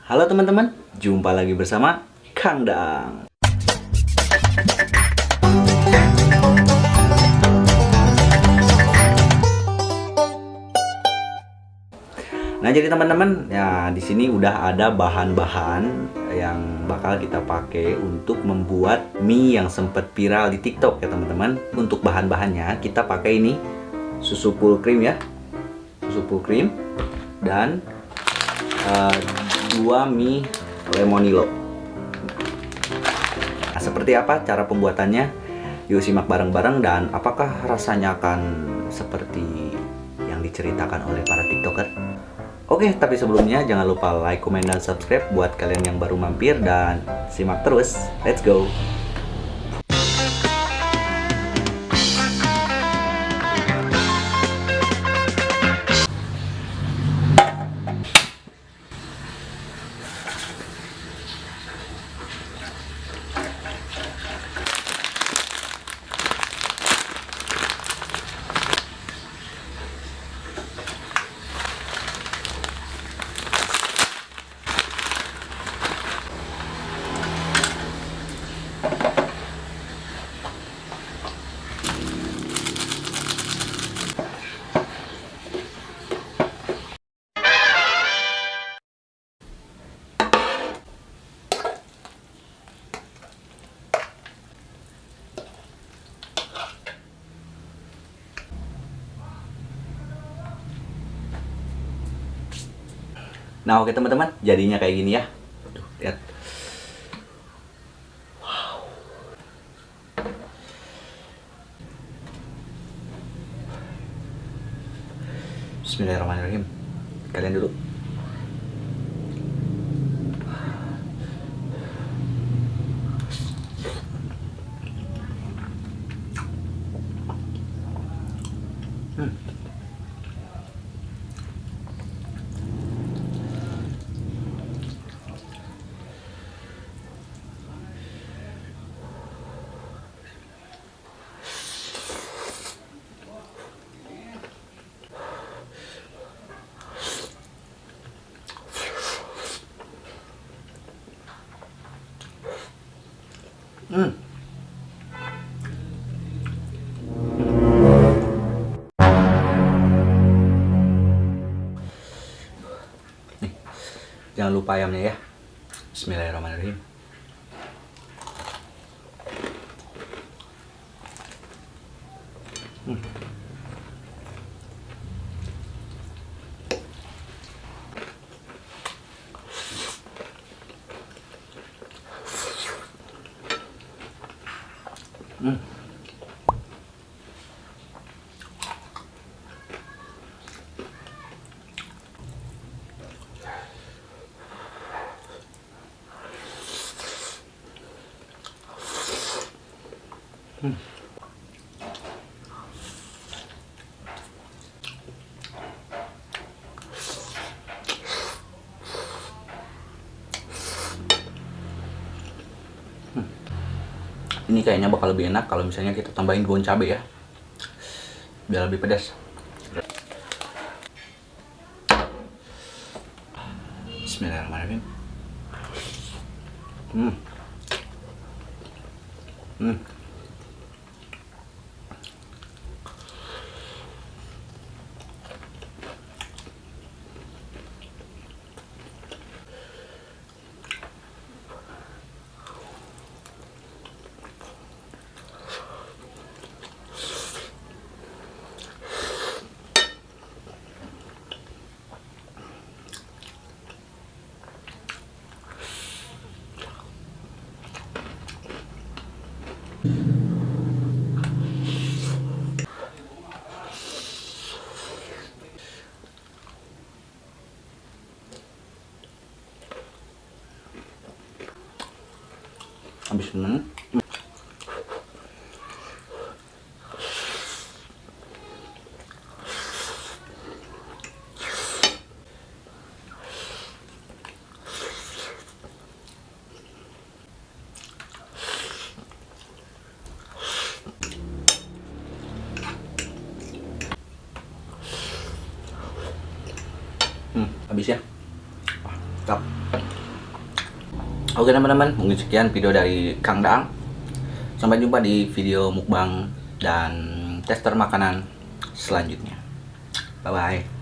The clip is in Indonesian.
Halo teman-teman, jumpa lagi bersama Kang Dang. Nah, jadi teman-teman, ya di sini udah ada bahan-bahan yang bakal kita pakai untuk membuat mie yang sempat viral di TikTok ya teman-teman. Untuk bahan-bahannya kita pakai ini susu full cream ya, susu full cream dan 2 mie lemonilo. Nah, seperti apa cara pembuatannya? Yuk simak bareng-bareng, dan apakah rasanya akan seperti yang diceritakan oleh para TikToker? Oke, tapi sebelumnya jangan lupa like, komen, dan subscribe buat kalian yang baru mampir, dan simak terus. Let's go! Nah, oke teman-teman, jadinya kayak gini ya. Tuh, lihat. Wow. Bismillahirrahmanirrahim. Kalian dulu. Nih, jangan lupa ayamnya ya. Bismillahirrahmanirrahim. Ini kayaknya bakal lebih enak kalau misalnya kita tambahin daun cabai ya, biar lebih pedas. Bismillahirrahmanirrahim. Habis ini habis ya. Wah, mantap. Oke teman-teman, mungkin sekian video dari Kang Daang. Sampai jumpa di video mukbang dan tester makanan selanjutnya. Bye bye.